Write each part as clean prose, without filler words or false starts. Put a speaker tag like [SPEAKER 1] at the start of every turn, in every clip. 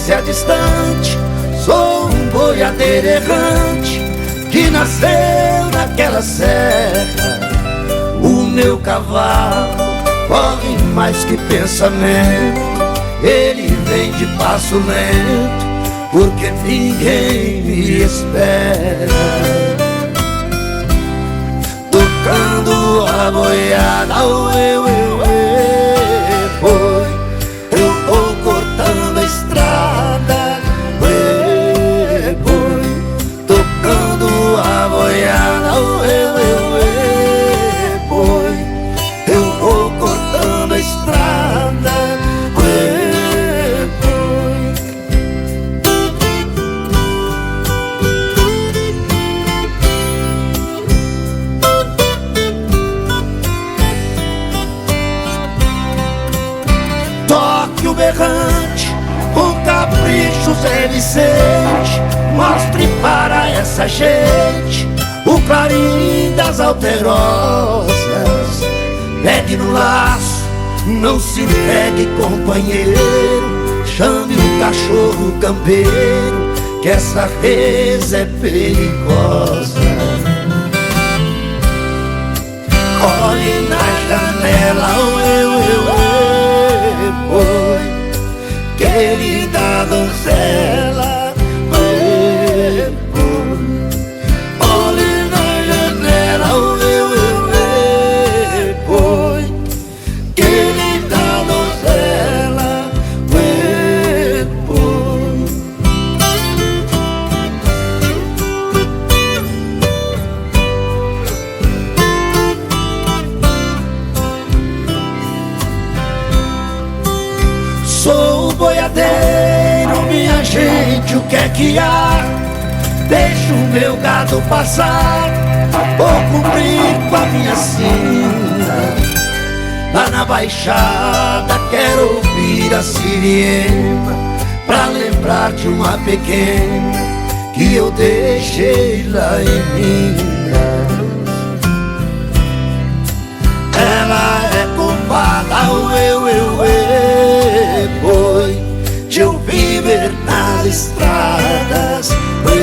[SPEAKER 1] distância distante, sou um boiadeiro errante que nasceu naquela serra. O meu cavalo corre mais que pensamento, ele vem de passo lento, porque ninguém me espera. Tocando a boiada, boi, eu vou cortando a estrada, boi, tocando a boiada, boi, eu vou cortando a estrada, boi. Toque o berrante, o capricho Zé Vicente, mostre para essa gente o clarim das alterosas. Pegue no laço, não se entregue, companheiro, chame o cachorro campeiro, que essa reza é perigosa. Olhe na janela, boi, querida donzela, boi, olhe na janela, boi, querida donzela, boi. Sou boiadeiro, minha gente, o que é que há? Deixo o meu gado passar, vou cumprir com a minha sina. Lá na baixada quero ouvir a sirena, pra lembrar de uma pequena que eu deixei lá em Minas. Ela é culpada, boi, de eu viver nas estradas, boi.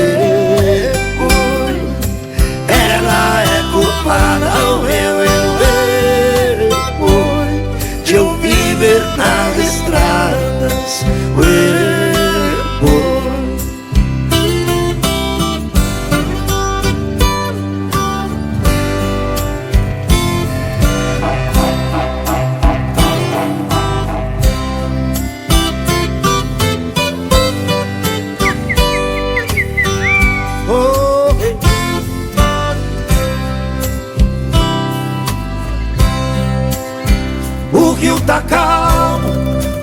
[SPEAKER 1] Ela é culpada, boi, de eu viver nas estradas, boi. O rio tá calmo,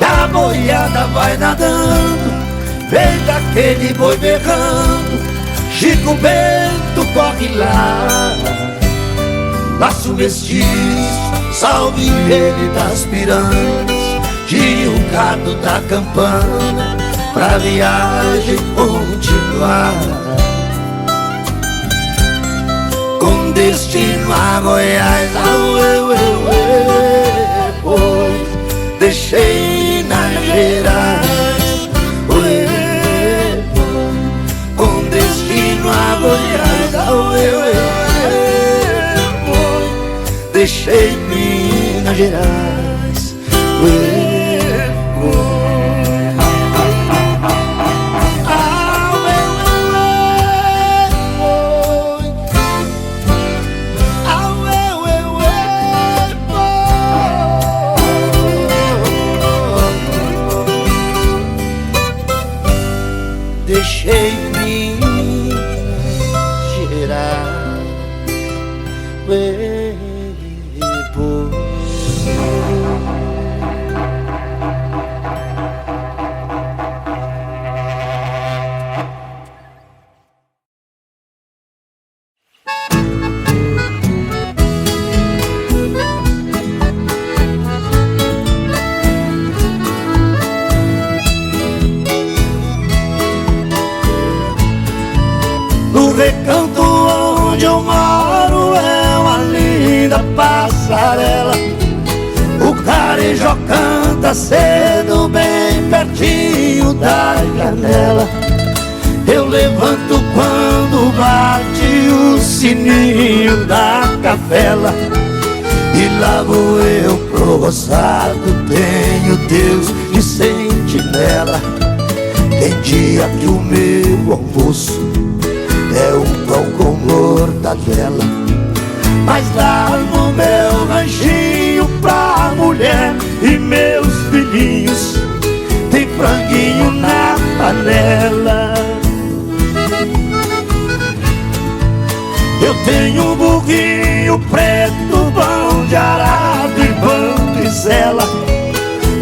[SPEAKER 1] a boiada vai nadando, vem aquele boi berrando, Chico Bento corre lá. Laço mestiço, salve ele das piranhas, tire o gado da campana, pra viagem continuar. Com destino a Goiás, boi, deixei na Gerais, boi, com destino a Goiás, boi, deixei Minas Gerais, boi. Deixei Minas Gerais, boi. No recanto onde eu moro é uma linda passarela, o carejó canta cedo bem pertinho da janela. Eu levanto quando bate o sininho da capela. E lá vou eu pro roçado, tenho Deus de sentinela. Tem dia que o meu almoço é um pão com mortadela. Mas lá no meu ranchinho pra mulher e meus filhinhos tem franguinho na panela. Eu tenho um burrinho preto, pão de arado e bambizela.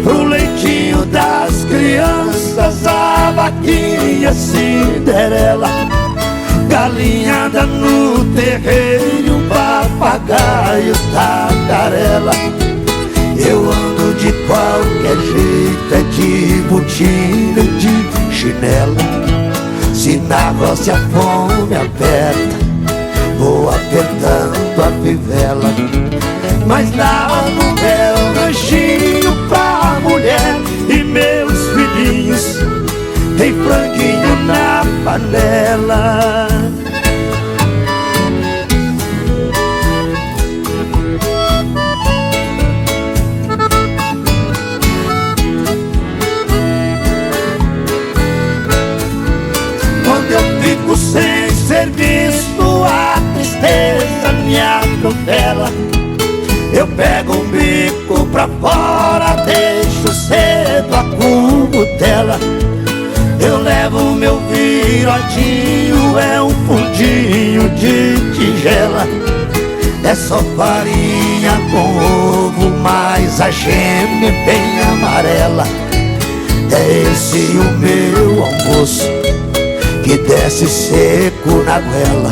[SPEAKER 1] Pro leitinho das crianças, a vaquinha Cinderela. Galinhada no terreiro, um papagaio tagarela. Eu ando de qualquer jeito, é de botina e de chinela. Se na roça a fome aperta, vou apertando a fivela. Mas lá no meu ranchinho pra mulher e meus filhinhos tem franguinho na panela. Quando eu fico sem serviço, a tristeza me atropela. Eu pego um bico pra fora, deixo cedo a curutela. Eu levo meu virodinho, é um fundinho de tigela. É só farinha com ovo, mas a gema é bem amarela. É esse o meu almoço, que desce seco na goela.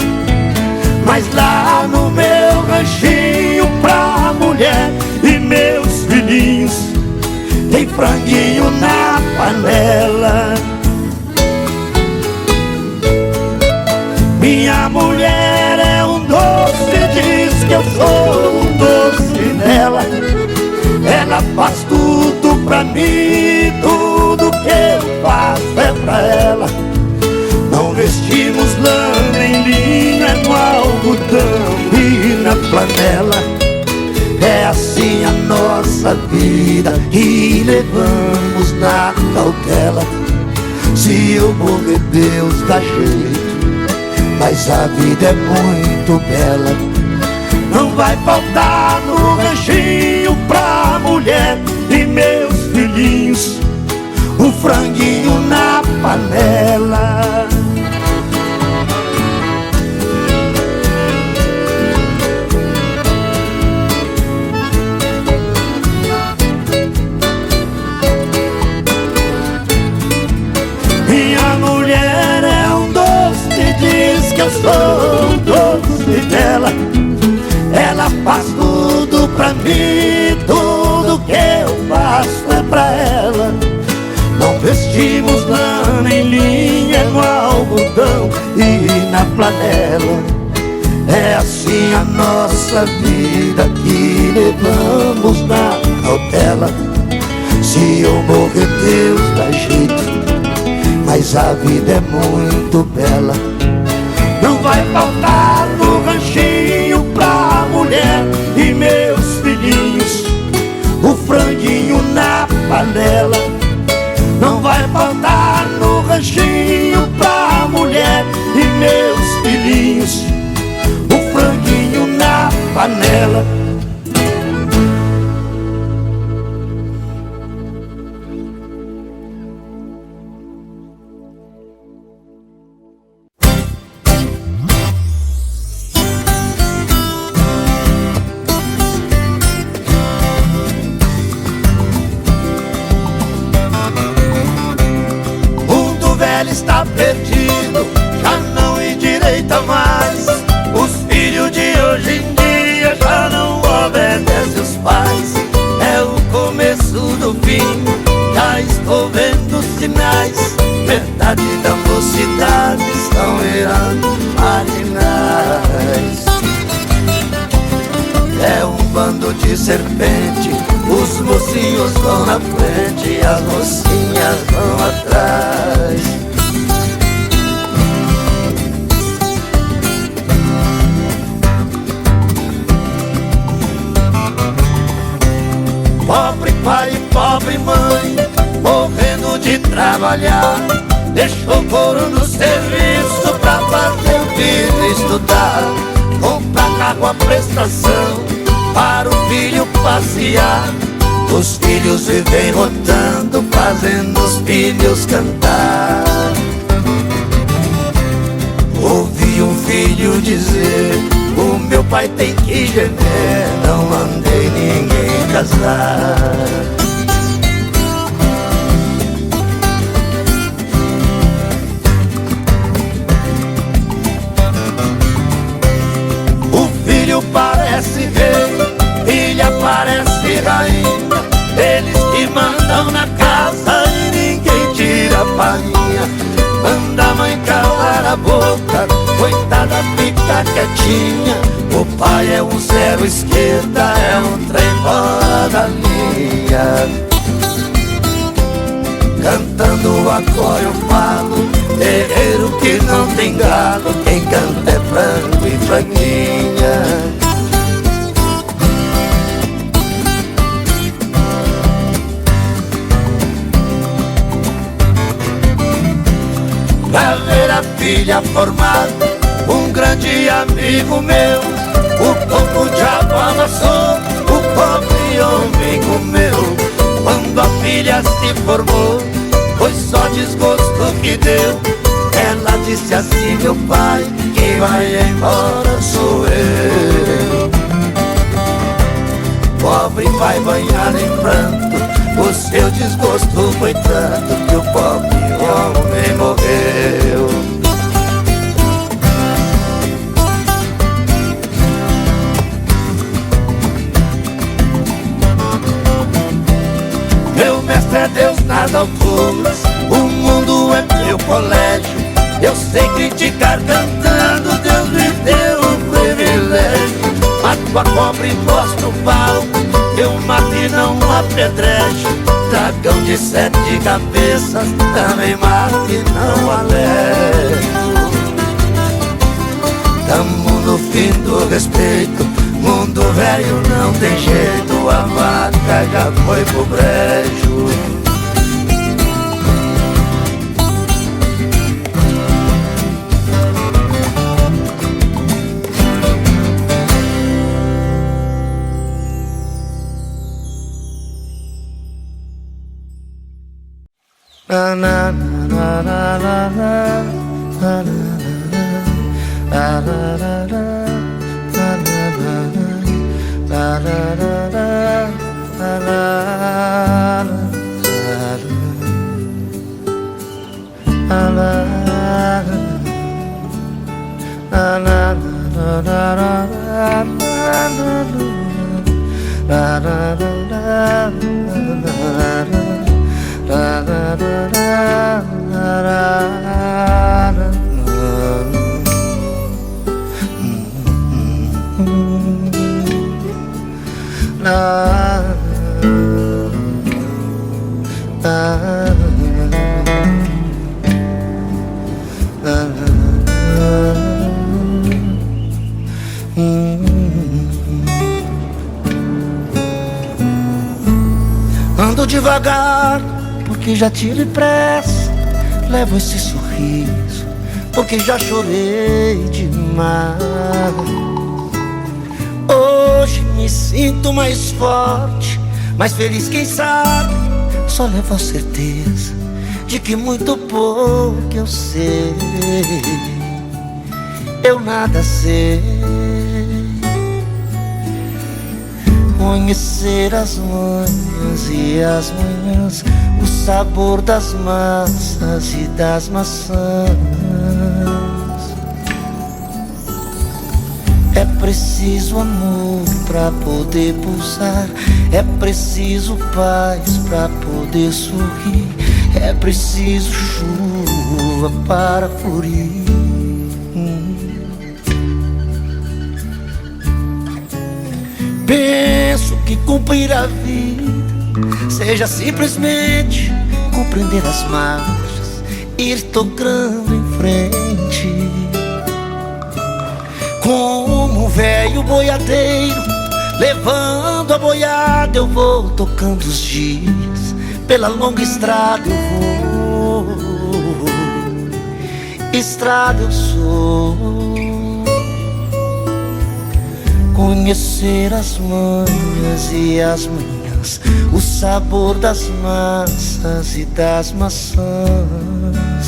[SPEAKER 1] Mas lá no meu ranchinho pra mulher e meus filhinhos tem franguinho na panela. Minha mulher é um doce, diz que eu sou um doce dela. Ela faz tudo pra mim, tudo que eu faço é pra ela. Não vestimos lã nem linha no algodão e na flanela. É assim a nossa vida e levamos na cautela. Se eu morrer, Deus dá jeito, mas a vida é muito bela. Não vai faltar no ranchinho pra mulher e meus filhinhos um franguinho na panela. Minha mulher é um doce, diz que eu sou um doce dela. Ela faz tudo pra mim, tudo que eu faço é pra ela. Não vestimos lã nem linha no algodão e na flanela. É assim a nossa vida que levamos na cautela. Se eu morrer, Deus dá jeito, mas a vida é muito bela. Não vai faltar no ranchinho pra mulher e meus filhinhos o franguinho na panela. Não vai faltar no ranchinho pra mulher e meus filhinhos o franguinho na panela. Está perdido, já não endireita mais. Os filhos de hoje em dia já não obedecem os pais. É o começo do fim, já estou vendo sinais. Metade da mocidade estão virando marinais. É um bando de serpente, os mocinhos vão na frente, as mocinhas trabalhar, deixou o couro no serviço pra fazer o filho estudar, comprar carro a prestação para o filho passear. Os filhos vivem rotando, fazendo os filhos cantar. Ouvi um filho dizer: o meu pai tem que gemer, não mandei ninguém casar. O filho parece rei, filha parece rainha, eles que mandam na casa e ninguém tira a palhinha. Manda a mãe calar a boca, coitada fica quietinha. O pai é um zero esquerda, é um trem fora da linha. Cantando agora eu falo, terreiro que não tem galo, quem canta é frango e franguinha. Pra ver a filha formada, um grande amigo meu, o pouco diabo amassou, o pobre homem comeu. Quando a filha se formou, foi só desgosto que deu. Ela disse assim: meu pai, quem vai embora sou eu. Pobre vai banhar em pranto, o seu desgosto foi tanto que o pobre homem morreu. Meu mestre é Deus, nada alturas, o mundo é meu colégio. Eu sei criticar cantando, Deus me deu um privilégio. Mato a cobra e mostro o pau, eu mato e não apedrejo. Dragão de 7 cabeças, também mato e não alejo. Tamo no fim do respeito, mundo velho não tem jeito, a vaca já foi pro brejo. Na na na na na na na na na Ando devagar, porque já tive pressa. Levo esse sorriso, porque já chorei demais. Hoje me sinto mais forte, mais feliz, quem sabe. Só levo a certeza de que muito pouco eu sei. Eu nada sei. Conhecer as manhãs e as manhãs, o sabor das massas e das maçãs. É preciso amor pra poder pulsar, é preciso paz pra poder sorrir, é preciso chuva para florir. Penso que cumprir a vida seja simplesmente compreender as marchas, ir tocando em frente. Como um velho boiadeiro, levando a boiada, eu vou tocando os dias, pela longa estrada eu vou, estrada eu sou. Conhecer as manhas e as manhãs, o sabor das massas e das maçãs.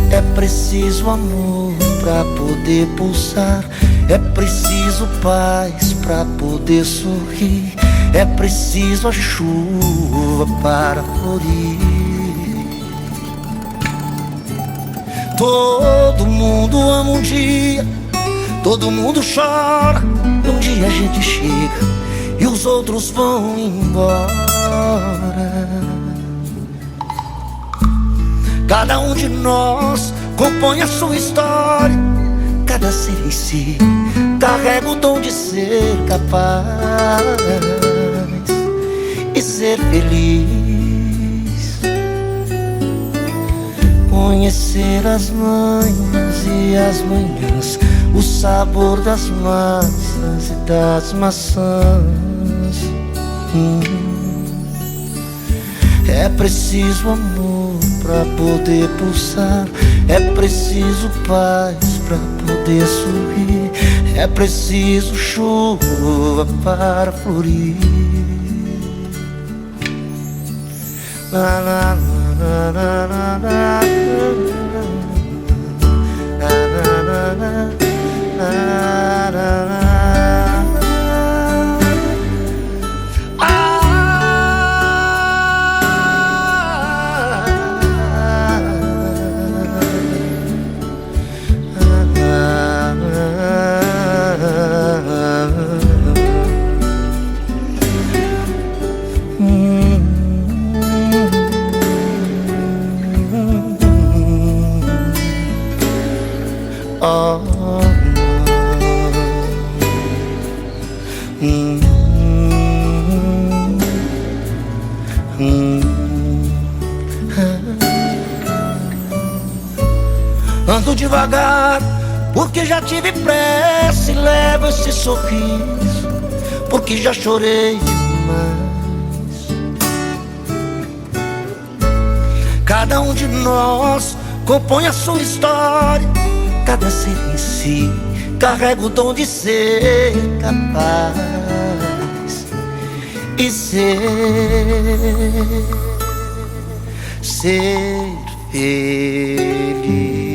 [SPEAKER 1] É preciso amor pra poder pulsar, é preciso paz pra poder sorrir, é preciso a chuva para florir. Todo mundo ama um dia, todo mundo chora, um dia a gente chega e os outros vão embora. Cada um de nós compõe a sua história, cada ser em si carrega o dom de ser capaz e ser feliz. Conhecer as manhas e as manhãs, o sabor das massas e das maçãs. É preciso amor pra poder pulsar, é preciso paz pra poder sorrir, é preciso chuva para florir. La, la, la, la, la, la, Ando devagar, porque já tive pressa e levo esse sorriso, porque já chorei demais. Cada um de nós compõe a sua história, cada ser em si carrega o dom de ser capaz e ser feliz.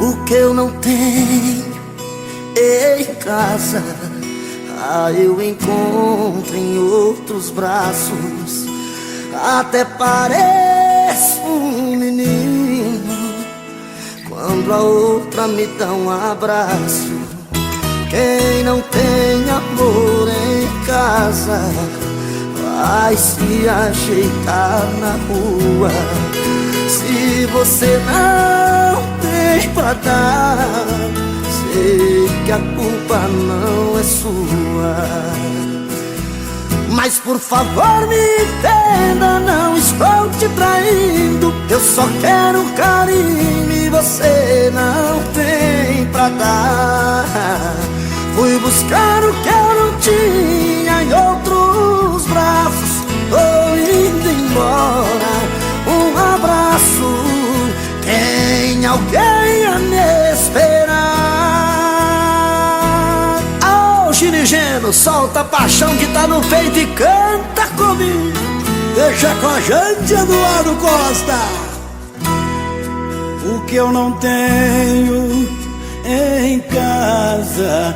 [SPEAKER 1] O que eu não tenho em casa, eu encontro em outros braços. Até pareço um menino quando a outra me dá um abraço. Quem não tem amor em casa vai se ajeitar na rua. Se você não tem pra dar, sei que a culpa não é sua. Mas por favor me entenda, não estou te traindo, eu só quero carinho e você não tem pra dar. Fui buscar o que eu não tinha em outros braços, tô indo embora. Um abraço, tem alguém a me esperar. Ô Ginigeno, solta a paixão que tá no peito e canta comigo.
[SPEAKER 2] Deixa com a gente, Eduardo Costa. O que eu não tenho em casa,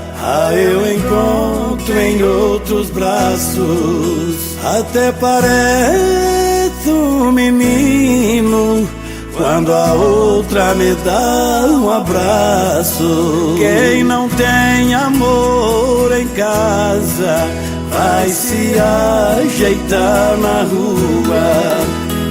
[SPEAKER 2] eu encontro em outros braços. Até parece um menino quando a outra me dá um abraço. Quem não tem amor em casa vai se ajeitar na rua.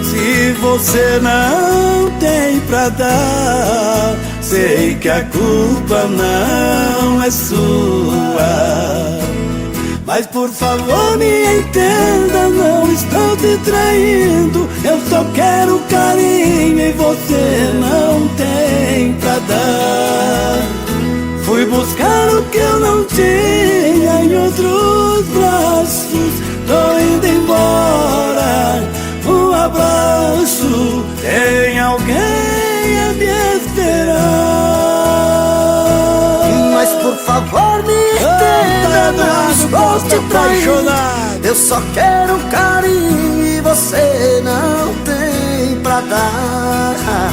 [SPEAKER 2] Se você não tem pra dar, sei que a culpa não é sua. Mas por favor me entenda, não estou te traindo. Eu só quero carinho e você não tem pra dar. Fui buscar o que eu não tinha em outros braços. Tô indo embora, um abraço. Tem alguém a me esperar.
[SPEAKER 1] Mas por favor me entenda, não estou te traindo. Eu só quero carinho e você não tem pra dar.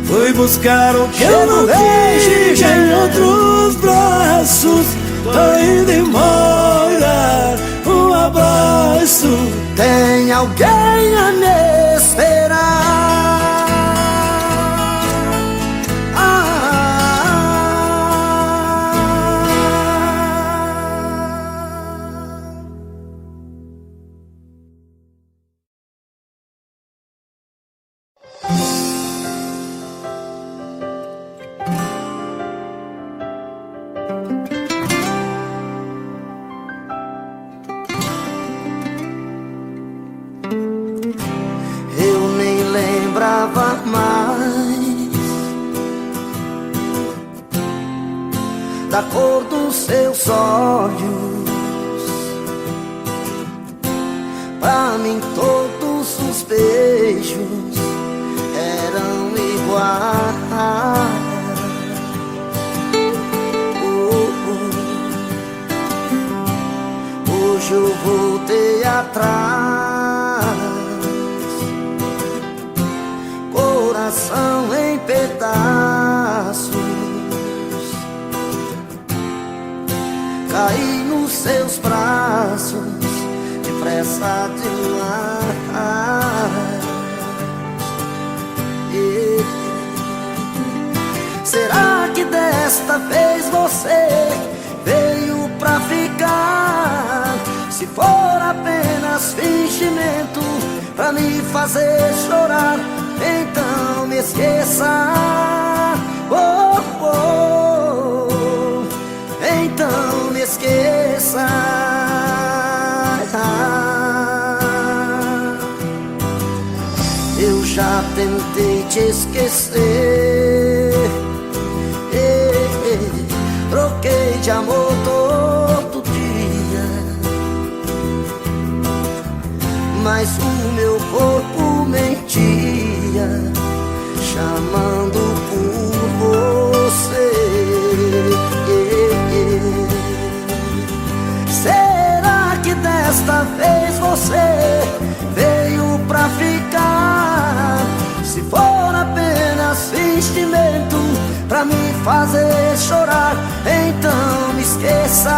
[SPEAKER 2] Fui buscar o que eu não tinha em outros braços. Tô indo embora, um abraço.
[SPEAKER 1] Tem alguém a me esperar. Eu nem lembrava mais da cor dos seus olhos. Pra mim todos os beijos eram iguais. Hoje eu voltei atrás, coração em pedaços. Caí nos seus braços, depressa demais. Será que desta vez você veio pra ficar? Se for apenas fingimento pra me fazer chorar, então me esqueça. Oh, oh, então me esqueça. Eu já tentei te esquecer, troquei de amor todo dia, mas o meu corpo mentia, chamando por você. Será que desta vez você veio pra ficar? Se for apenas fingimento pra me fazer chorar, então me esqueça.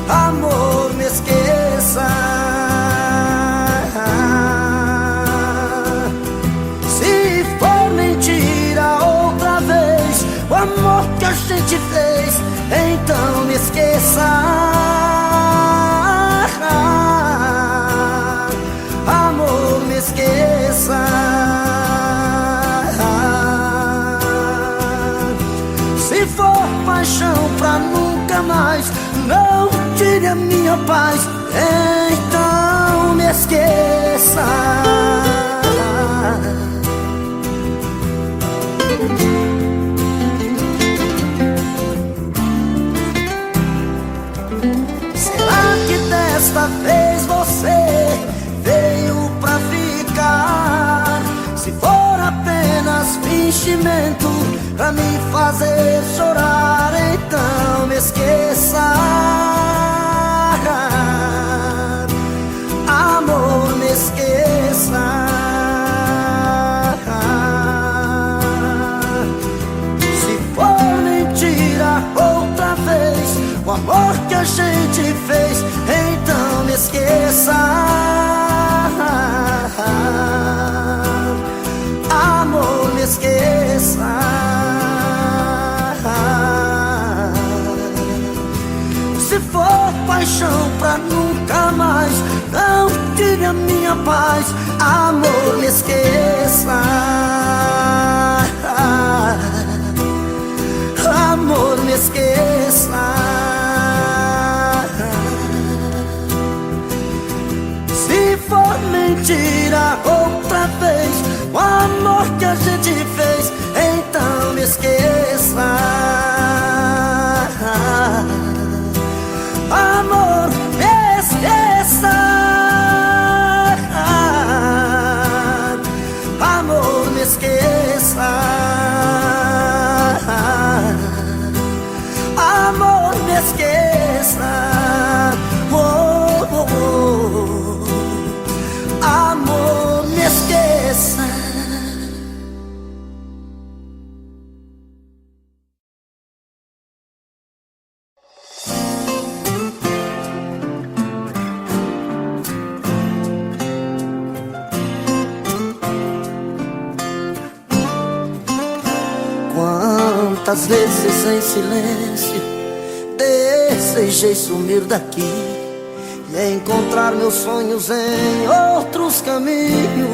[SPEAKER 1] Amor, me esqueça. Se for mentira outra vez o amor que a gente fez, então me esqueça. Amor, me esqueça. Se for paixão pra nunca mais, não tire a minha paz, então me esqueça. Será que desta vez você veio pra ficar? Se for apenas fingimento pra me fazer chorar, então me esqueça. Amor, me esqueça. Se for mentira outra vez o amor que a gente fez, então me esqueça. Amor, me esqueça.
[SPEAKER 3] paixão pra nunca mais. Não tire a minha paz, amor, me esqueça. Amor, me esqueça. Se for mentira outra vez o amor que a gente fez, então me esqueça. Amor, me esqueça. Amor, me esqueça. Amor, me esqueça. Oh, oh, oh. Amor, me esqueça. Quantas vezes em silêncio desejei sumir daqui e encontrar meus sonhos em outros caminhos.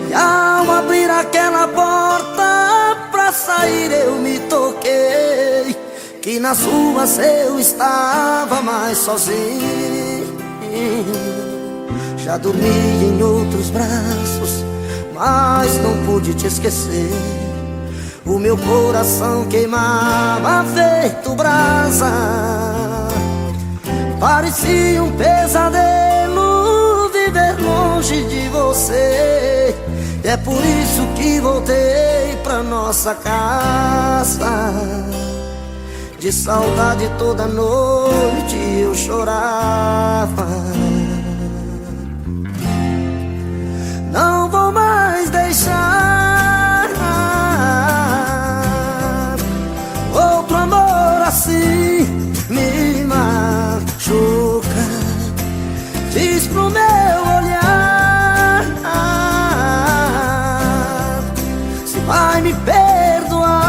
[SPEAKER 3] E ao abrir aquela porta pra sair eu me toquei que nas ruas eu estava mais sozinho. Já dormi em outros braços, mas não pude te esquecer. O meu coração queimava feito brasa. Parecia um pesadelo viver longe de você. E é por isso que voltei pra nossa casa. De saudade toda noite eu chorava. Não vou mais deixar outro amor assim me machuca. Diz pro meu olhar se vai me perdoar.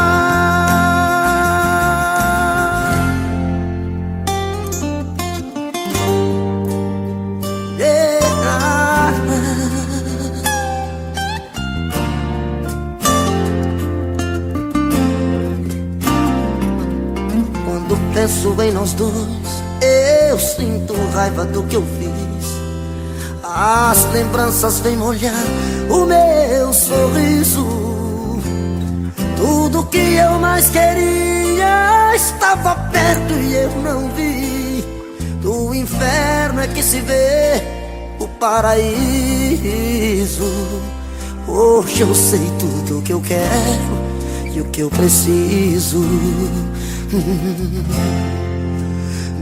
[SPEAKER 3] Penso em nós dois, eu sinto raiva do que eu fiz. As lembranças vêm molhar o meu sorriso. Tudo que eu mais queria estava perto e eu não vi. Do inferno é que se vê o paraíso. Hoje eu sei tudo o que eu quero e o que eu preciso.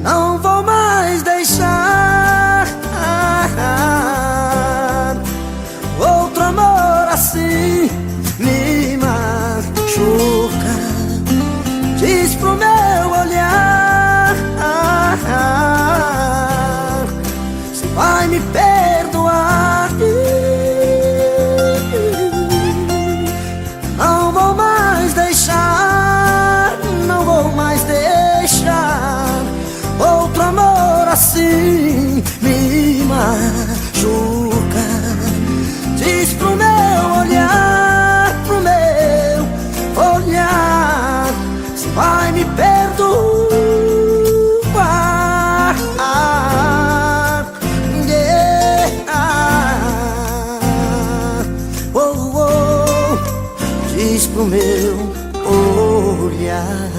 [SPEAKER 3] Não vou mais deixar outro amor assim me machuca. Diz pro meu olhar se vai me perdoar. Não vou mais deixar, não vou mais deixar outro amor assim me machuca. Diz pro meu olhar, pro meu olhar se vai me perdoar. Yeah. Oh, oh. Diz pro meu olhar.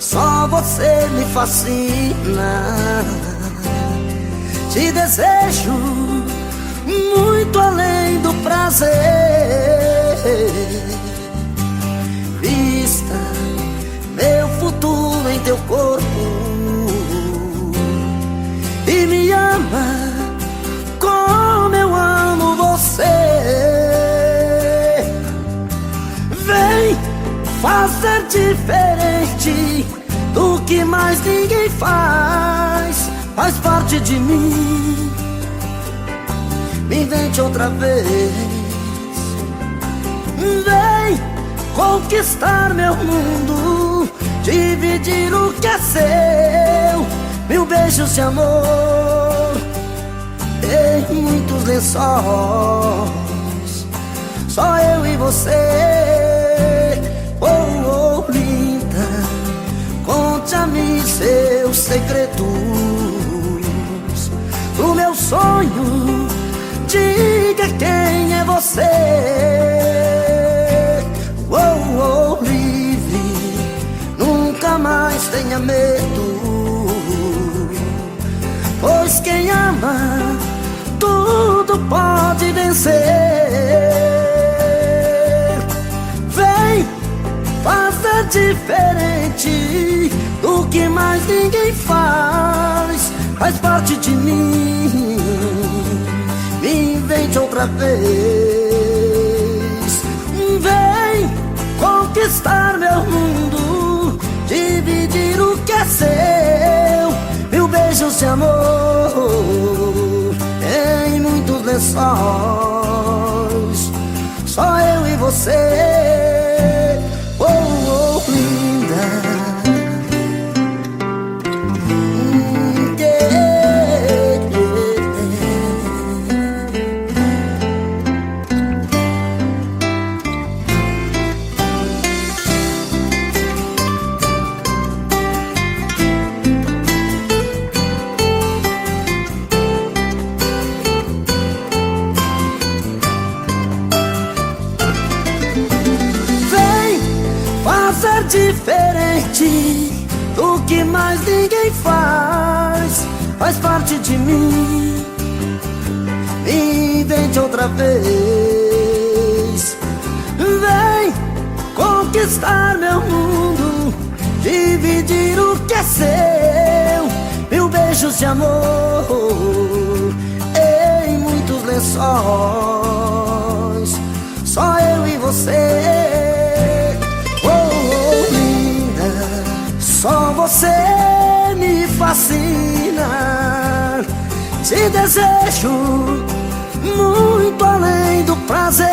[SPEAKER 3] Só você me fascina. Te desejo muito além do prazer. Vista meu futuro em teu corpo e me ama como eu amo você. fazer diferente do que mais ninguém faz. Faz parte de mim. Me invente outra vez. Vem conquistar meu mundo, dividir o que é seu. Mil beijos de amor em muitos lençóis. Só eu e você. Oh, oh, linda, conte a mim seus segredos. O meu sonho, diga quem é você. Oh, oh, livre, nunca mais tenha medo, pois quem ama tudo pode vencer. Vem fazer diferente do que mais ninguém faz. Faz parte de mim. Me invente outra vez. Vem conquistar meu mundo, dividir o que é seu. Mil beijos de amor em muitos lençóis. Só eu e você. Oh, oh, linda. Fazer diferente do que mais ninguém faz. Faz parte de mim. Me invente outra vez. Vem conquistar meu mundo, dividir o que é seu. Mil beijos de amor em muitos lençóis. Só eu e você. Só você me fascina. Te desejo muito além do prazer.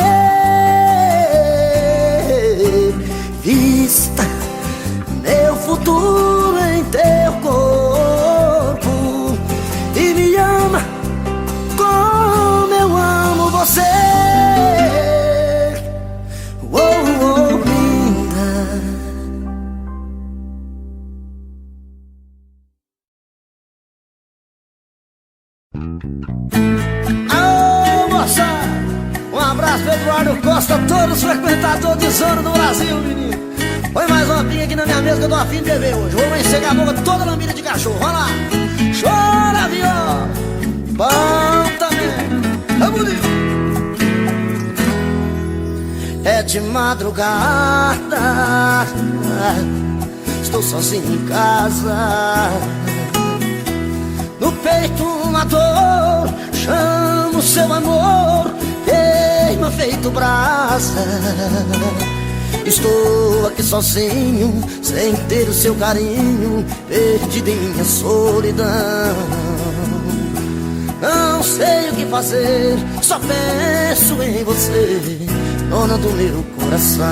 [SPEAKER 3] Vista meu futuro em teu corpo e me ama como eu amo você. Oh, oh, linda.
[SPEAKER 4] Alô, moça! Um abraço pro Eduardo Costa, todos frequentadores de zona do Brasil, menino. Põe mais uma pinha aqui na minha mesa que eu tô afim de beber hoje. Vou enxergar a boca toda lambida de cachorro. Vai lá! Chora, viola! Bom também! É bonito!
[SPEAKER 3] É de madrugada, estou sozinho em casa. No peito uma dor, chamo seu amor, queima feito brasa. Estou aqui sozinho, sem ter o seu carinho, perdido em minha solidão. Não sei o que fazer, só penso em você, dona do meu coração.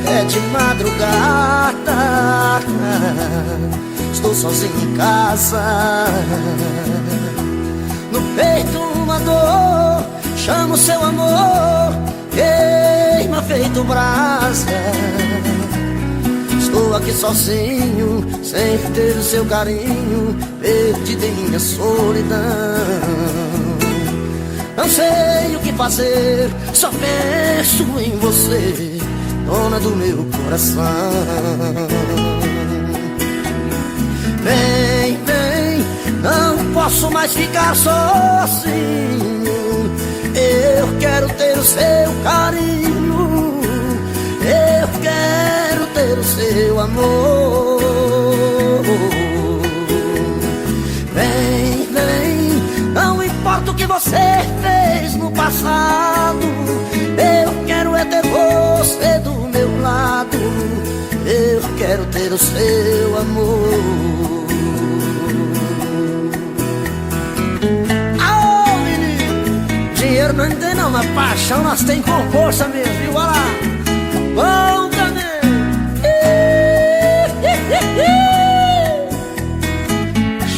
[SPEAKER 3] É de madrugada, estou sozinho em casa. No peito uma dor, chamo seu amor, queima feito brasa. Estou aqui sozinho, sem ter o seu carinho, perdido em minha solidão. Não sei o que fazer, só penso em você, dona do meu coração. Vem, vem, não posso mais ficar sozinho. Eu quero ter o seu carinho, eu quero ter o seu amor. Vem, vem, não importa o que você fez no passado, eu quero é ter você ter o seu amor.
[SPEAKER 4] Ô menino, dinheiro não tem não, mas paixão nós tem com força mesmo, viu? Olha lá. Bom também.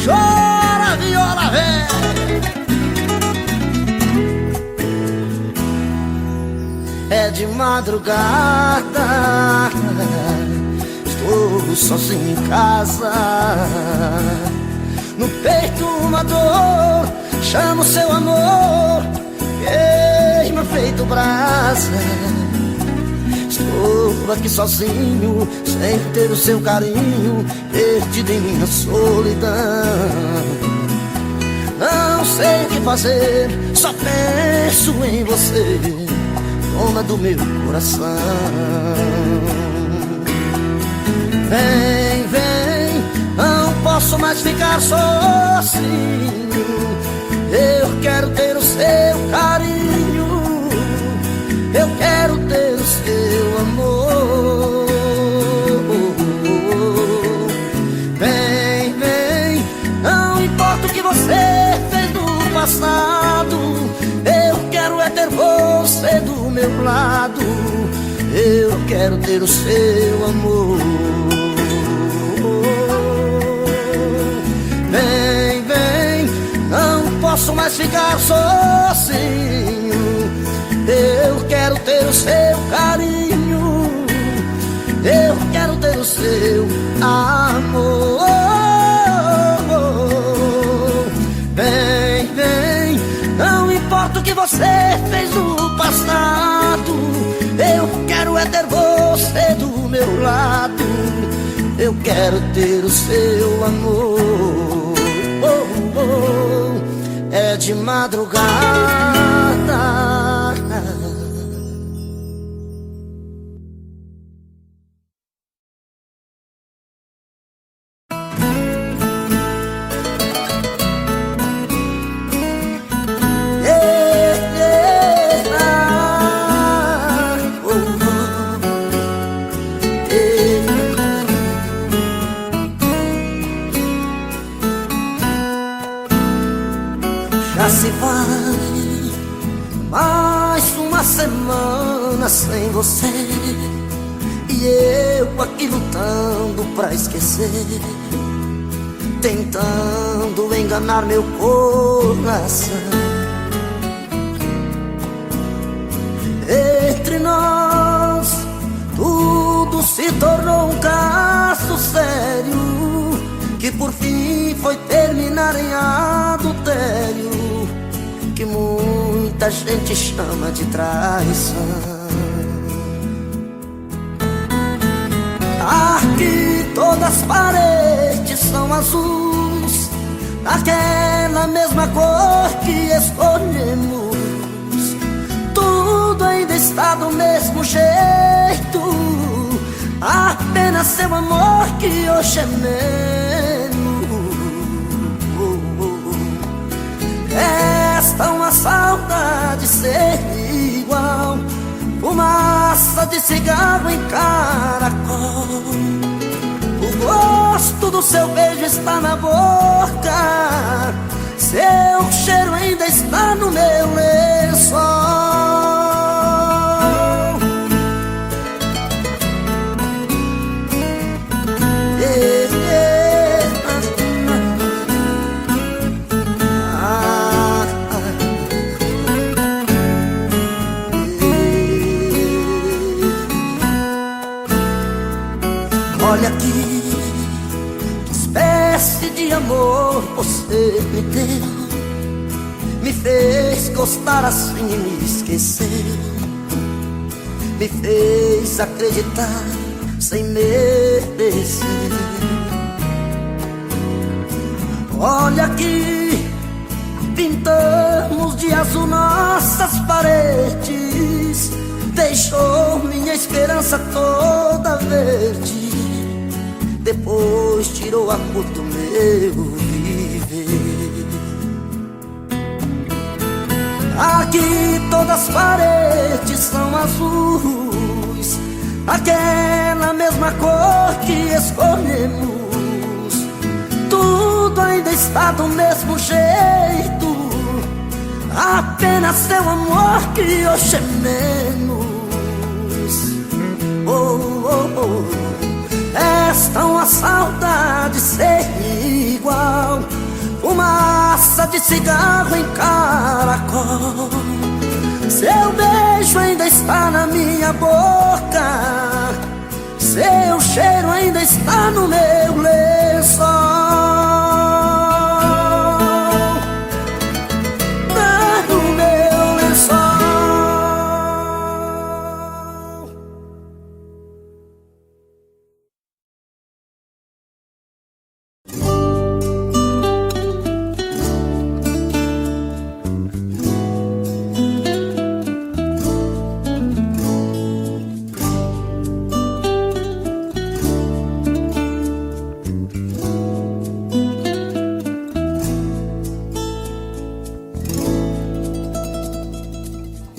[SPEAKER 4] Chora, viola, velho.
[SPEAKER 3] É de madrugada, estou sozinho em casa. No peito uma dor, chamo seu amor, queima feito brasa. Estou aqui sozinho, sem ter o seu carinho, perdido em minha solidão. Não sei o que fazer, só penso em você, dona do meu coração. Vem, vem, não posso mais ficar sozinho. Eu quero ter o seu carinho, eu quero ter o seu amor. Vem, vem, não importa o que você fez no passado, eu quero é ter você do meu lado, eu quero ter o seu amor. Vem, vem, não posso mais ficar sozinho, eu quero ter o seu carinho, eu quero ter o seu amor. Vem, vem, não importa o que você fez no passado, eu quero é ter você do meu lado, eu quero ter o seu amor. É de madrugada. Já se vai mais uma semana sem você, e eu aqui lutando pra esquecer, tentando enganar meu coração. Entre nós tudo se tornou um caso sério, que por fim foi terminar em adultério, que muita gente chama de traição. Aqui todas as paredes são azuis, daquela mesma cor que escolhemos. Tudo ainda está do mesmo jeito, apenas seu amor que hoje é menos. Resta uma saudade ser igual, fumaça de cigarro em caracol. O gosto do seu beijo está na boca, seu cheiro ainda está no meu lençol. Olha aqui, que espécie de amor você me deu, me fez gostar assim e me esquecer, me fez acreditar sem merecer. Olha aqui, pintamos de azul nossas paredes, deixou minha esperança toda verde, depois tirou a cor do meu viver. Aqui todas as paredes são azuis, aquela mesma cor que escolhemos. Tudo ainda está do mesmo jeito, apenas seu amor que hoje é menos. Oh, oh, oh. Esta uma saudade ser igual, fumaça de cigarro em caracol. Seu beijo ainda está na minha boca, seu cheiro ainda está no meu lençol.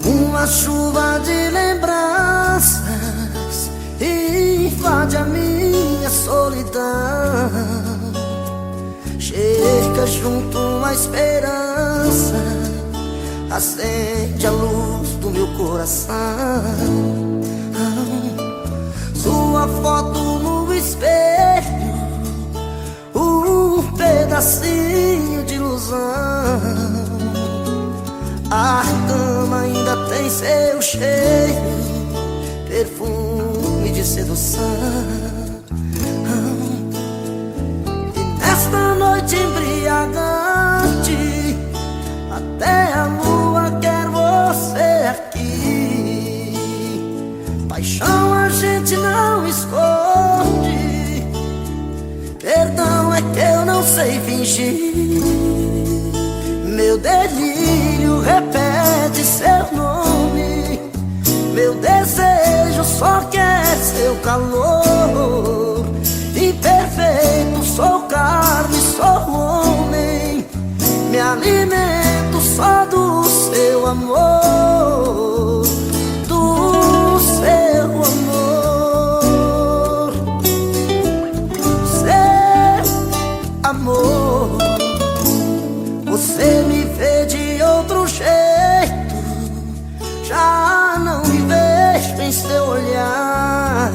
[SPEAKER 3] Uma chuva de lembranças invade a minha solidão, chega junto a esperança, acende a luz do meu coração. Sua foto no espelho, um pedacinho de ilusão. A cama ainda tem seu cheiro, perfume de sedução. E nesta noite embriagante, até a lua quer você aqui. Paixão a gente não esconde, perdão é que eu não sei fingir. Meu delírio repete seu nome, meu desejo só quer seu calor. Imperfeito, sou carne, sou homem, me alimento só do seu amor, do seu amor, seu amor. Você me vê de outro jeito, já não me vejo em seu olhar.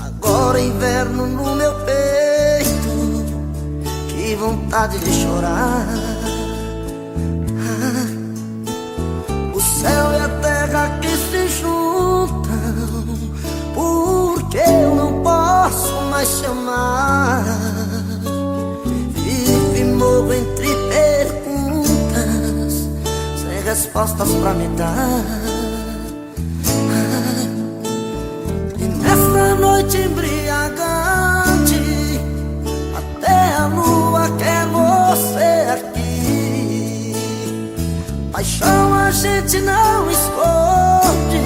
[SPEAKER 3] Agora inverno no meu peito, que vontade de chorar. O céu e a terra que se juntam, porque eu não posso mais te amar. Morro entre perguntas, sem respostas pra me dar. E nessa noite embriagante, até a lua quer você aqui. Paixão a gente não esconde,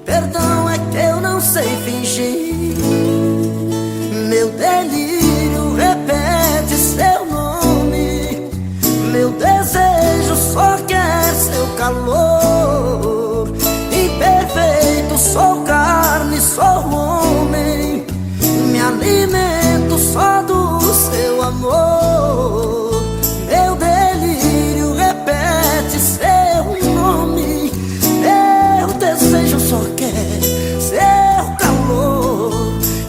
[SPEAKER 3] perdão é que eu não sei fingir. Meu delírio repete seu nome, meu desejo só quer seu calor. Imperfeito, sou carne, sou homem, me alimento só do seu amor. Meu delírio repete seu nome, meu desejo só quer seu calor.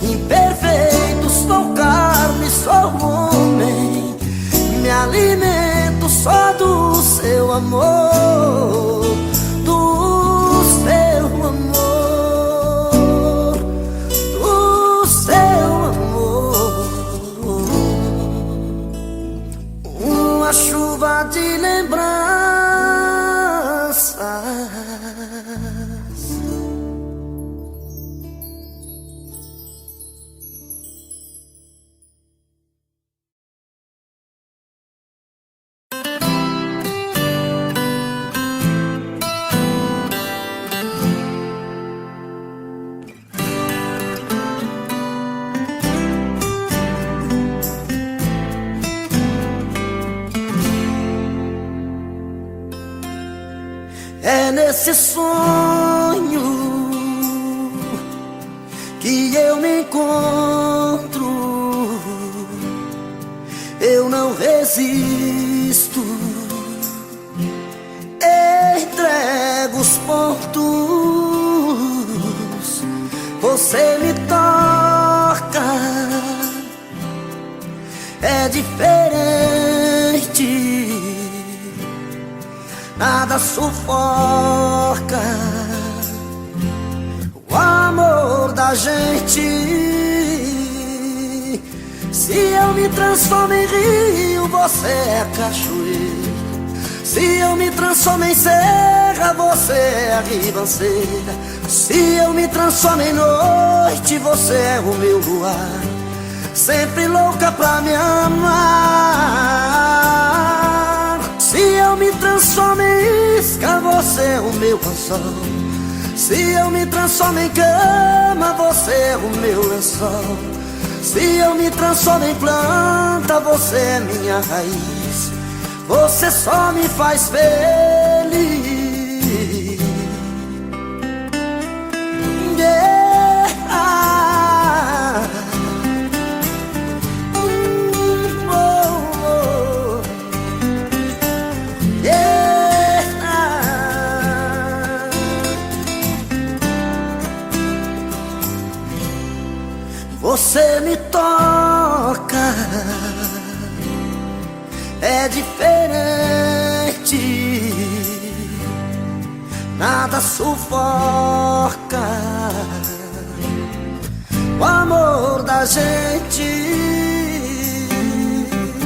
[SPEAKER 3] Imperfeito, sou carne, sou homem, me alimento só do seu amor, do seu amor, do seu amor. esse sonho que eu me encontro, eu não resisto, entrego os pontos, você me toca, é diferente, nada sufoca o amor da gente. Se eu me transformo em rio, você é cachoeira. Se eu me transformo em serra, você é ribanceira. Se eu me transformo em noite, você é o meu luar, sempre louca pra me amar. Se eu me transformo em isca, você é o meu anzol. Se eu me transformo em cama, você é o meu lençol. Se eu me transformo em planta, você é minha raiz. Você só me faz feliz. Yeah. Oh, oh. Yeah. Você me toca, é diferente, nada sufoca o amor da gente.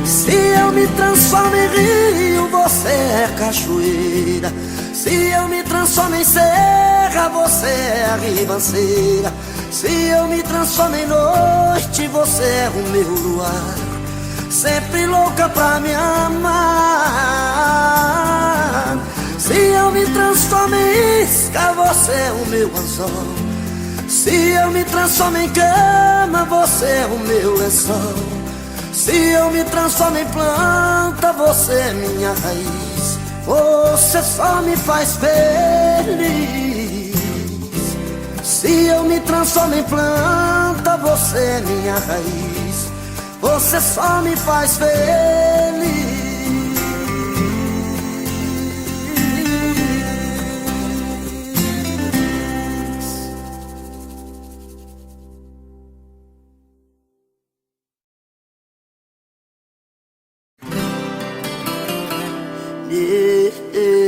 [SPEAKER 3] Se eu me transformo em rio, você é cachoeira. Se eu me transformo em serra, você é ribanceira. Se eu me transformo em noite, você é o meu luar, sempre louca pra me amar. Se eu me transformo em isca, você é o meu anzol. Se eu me transformo em cama, você é o meu lençol. Se eu me transformo em planta, você é minha raiz. Você só me faz feliz. Se eu me transformo em planta, você é minha raiz. Você só me faz feliz. Yeah, yeah.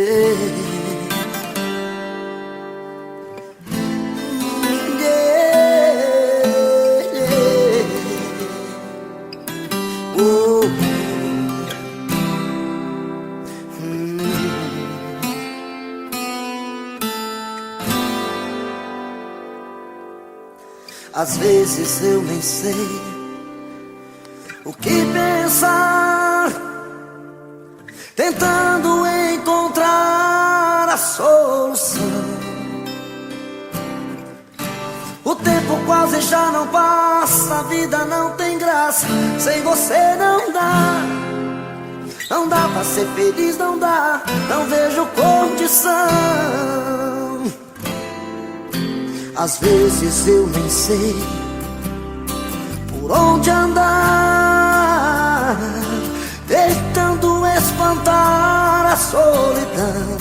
[SPEAKER 3] Às vezes eu nem sei o que pensar, tentando encontrar a solução. O tempo quase já não passa, a vida não tem graça, sem você não dá. Não dá pra ser feliz, não dá, não vejo condição. Às vezes eu nem sei por onde andar, tentando espantar a solidão.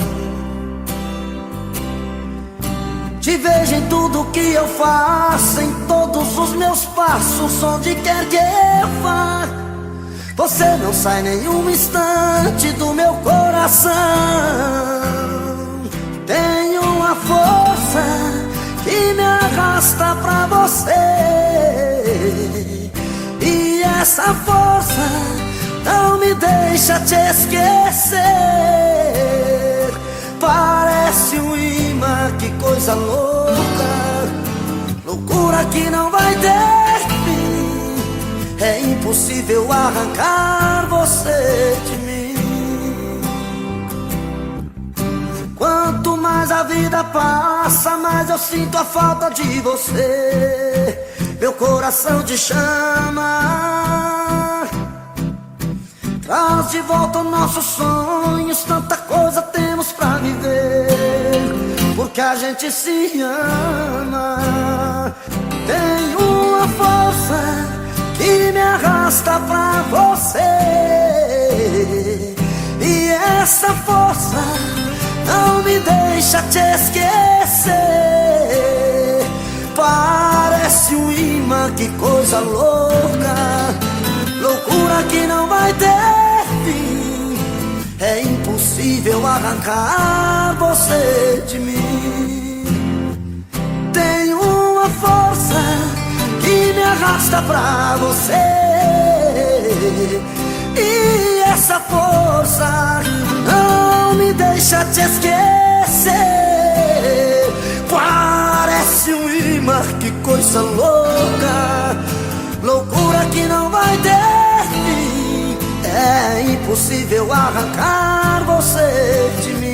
[SPEAKER 3] Te vejo em tudo que eu faço, em todos os meus passos, onde quer que eu vá. Você não sai nenhum instante do meu coração. Tenho uma força que me arrasta pra você, e essa força não me deixa te esquecer. Parece um imã, que coisa louca, loucura que não vai ter fim. É impossível arrancar você de mim. Quanto mais a vida passa, mais eu sinto a falta de você. Meu coração te chama, traz de volta os nossos sonhos. Tanta coisa temos pra viver. que a gente se ama. Tem uma força que me arrasta pra você, e essa força não me deixa te esquecer. Parece um imã, que coisa louca, loucura que não vai ter fim. É impossível arrancar você de mim. Tem uma força que me arrasta pra você, e essa força não me deixa te esquecer. Parece um imã, que coisa louca, loucura que não vai ter fim. É impossível arrancar você de mim.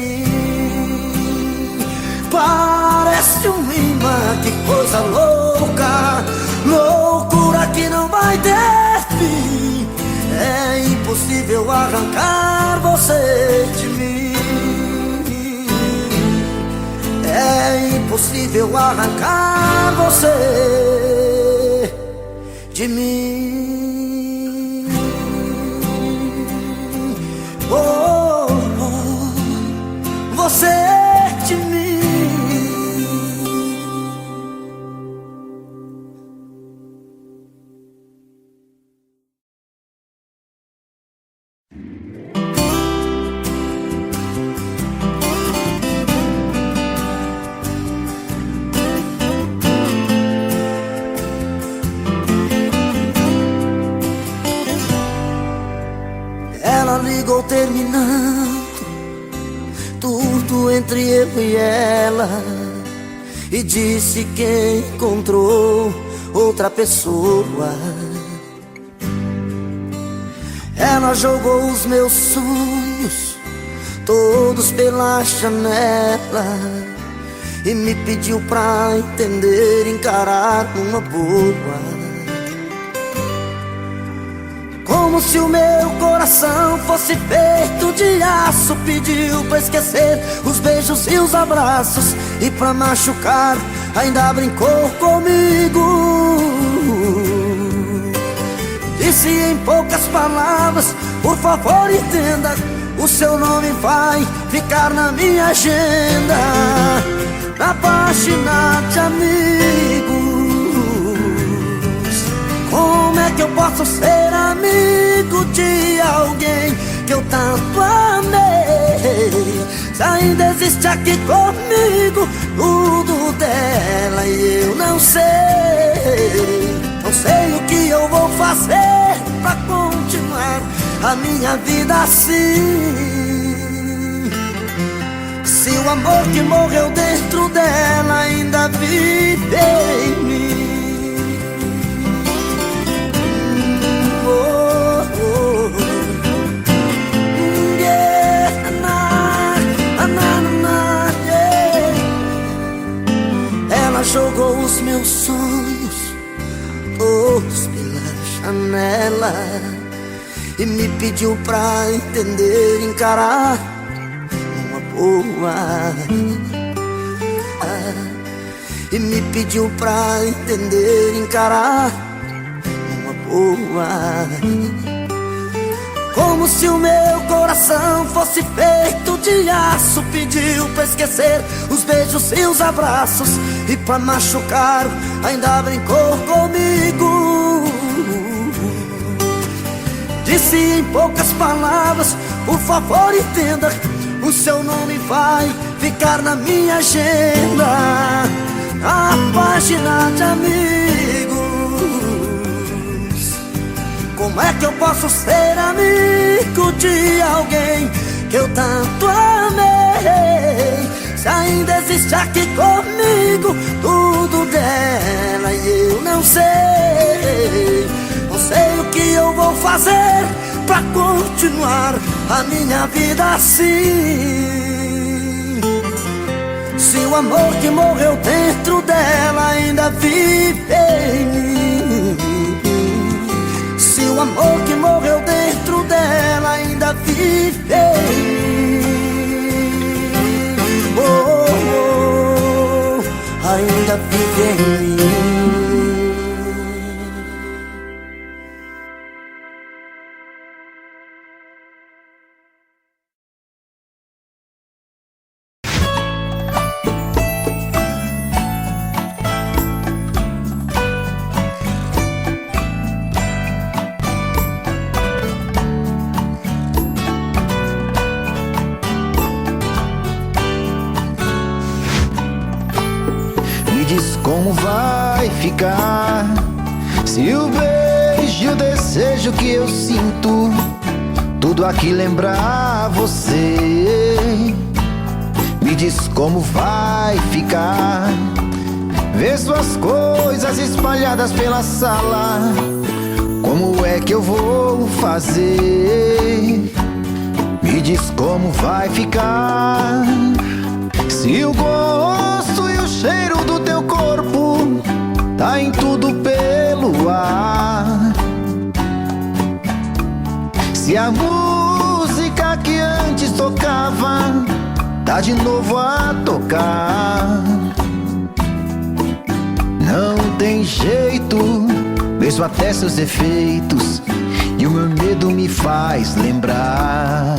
[SPEAKER 3] Parece um imã, que coisa louca, loucura que não vai ter fim. É impossível arrancar você de mim. É impossível arrancar você de mim. Oh, oh, você de mim. Ela ligou terminando tudo entre eu e ela, e disse que encontrou outra pessoa. Ela jogou os meus sonhos todos pela janela e me pediu pra entender, encarar numa boa. Como se o meu coração fosse feito de aço, pediu pra esquecer os beijos e os abraços, e pra machucar ainda brincou comigo. Disse em poucas palavras: por favor entenda, o seu nome vai ficar na minha agenda, na página de amigos. Como é que eu posso ser amigo de alguém que eu tanto amei, se ainda existe aqui comigo tudo dela e eu não sei? Não sei o que eu vou fazer pra continuar a minha vida assim, se o amor que morreu dentro dela ainda vive em mim. Ela jogou os meus sonhos todos pela janela e me pediu pra entender, encarar numa boa. E me pediu pra entender, encarar numa boa. Como se o meu coração fosse feito de aço, pediu pra esquecer os beijos e os abraços, e pra machucar ainda brincou comigo. Disse em poucas palavras: por favor entenda, o seu nome vai ficar na minha agenda, na página de amigos. Como é que eu posso ser amigo de alguém que eu tanto amei, se ainda existe aqui comigo tudo dela e eu não sei? Não sei o que eu vou fazer pra continuar a minha vida assim, se o amor que morreu dentro dela ainda vive em mim. Se o amor que morreu dentro dela ainda vive em mim. Oh, oh.
[SPEAKER 5] como vai ficar se o beijo e o desejo que eu sinto tudo aqui lembrar você. Me diz como vai ficar ver suas coisas espalhadas pela sala. Como é que eu vou fazer? Me diz como vai ficar se o gosto e o cheiro do teu corpo tá em tudo pelo ar. Se a música que antes tocava tá de novo a tocar. Não tem jeito, vejo até seus defeitos e o meu medo me faz lembrar.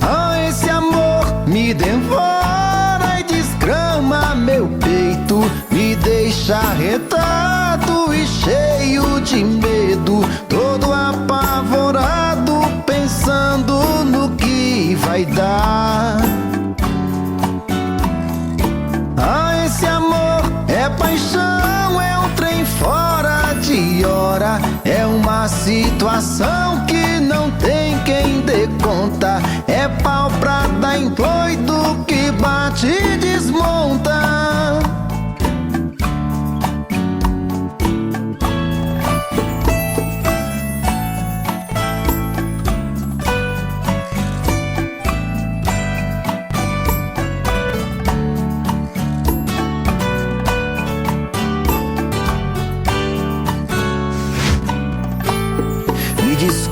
[SPEAKER 5] Ah, esse amor me devora e desgrama meu peito, me deixa arretado e cheio de medo, todo apavorado, pensando no que vai dar. Ah, esse amor é paixão, é um trem fora de hora, é uma situação que não tem quem dê conta, é pau pra dar em doido que bate e desmonta.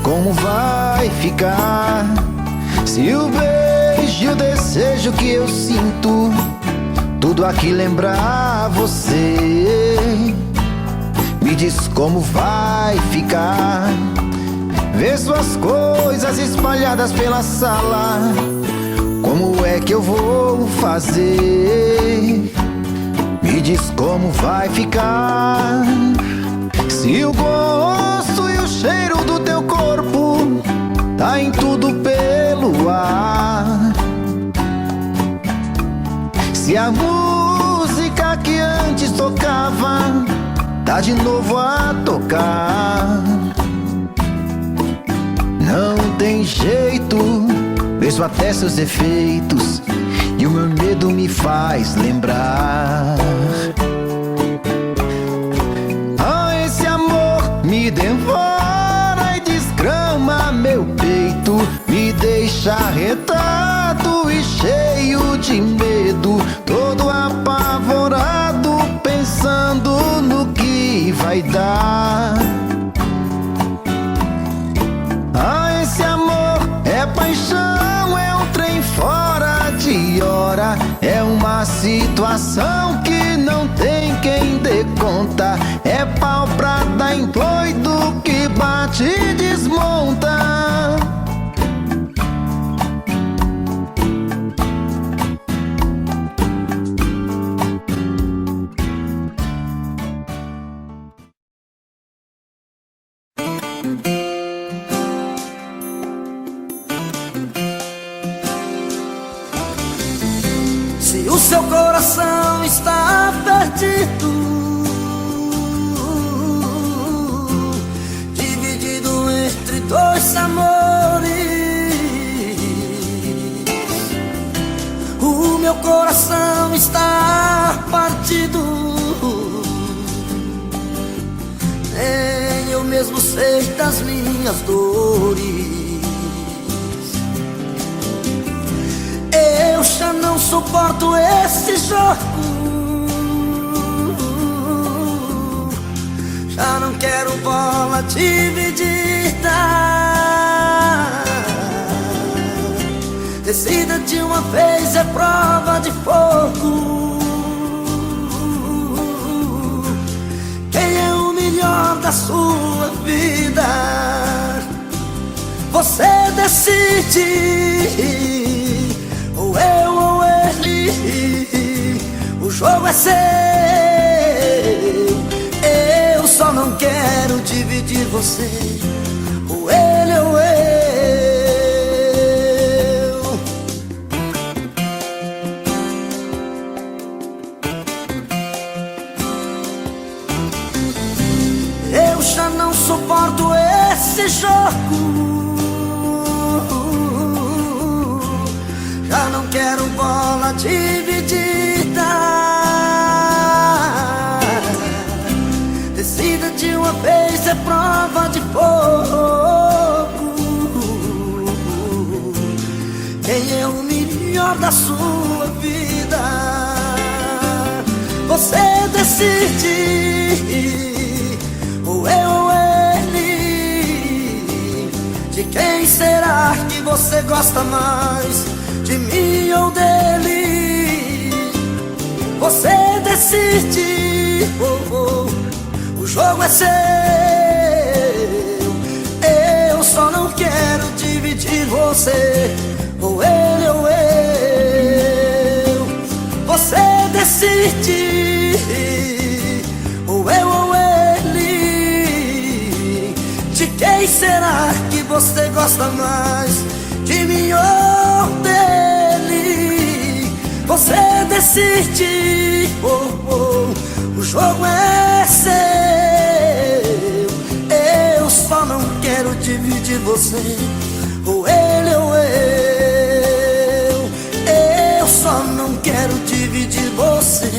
[SPEAKER 5] Como vai ficar se o beijo e o desejo que eu sinto tudo aqui lembrar você? Me diz como vai ficar ver suas coisas espalhadas pela sala. Como é que eu vou fazer? Me diz como vai ficar se o gosto e o cheiro do teu corpo tá em tudo pelo ar. Se a música que antes tocava tá de novo a tocar. Não tem jeito, vejo até seus defeitos e o meu medo me faz lembrar. Me devora e desgrama meu peito, me deixa arretado e cheio de medo, todo apavorado, pensando no que vai dar. Ah, esse amor é paixão, é um trem fora de hora, é uma situação que não tem quem dê conta, é pau pra dar em doido que bate e desmonta.
[SPEAKER 3] Se o seu coração está perdido, dividido entre dois amores, o meu coração está partido, nem eu mesmo sei das minhas dores. Eu já não suporto esse jogo, já não quero bola dividida. Decida de uma vez, é prova de fogo. Quem é o melhor da sua vida? Você decide. Ou eu ou ele, o jogo é seu. Eu só não quero dividir você, ou ele ou eu. esse jogo. Já não quero bola dividida. Decida de uma vez, é prova de fogo. Quem é o melhor da sua vida? Você decide, ou eu ou ele. De quem será que você gosta mais? De mim ou dele? Você decide, o jogo é seu. Eu só não quero dividir você, ou ele ou eu. Você decide, ou eu ou ele. De quem será que você gosta mais? De mim ou dele? Você decide, o jogo é seu. Eu só não quero dividir você, ou ele ou eu. Eu só não quero dividir você.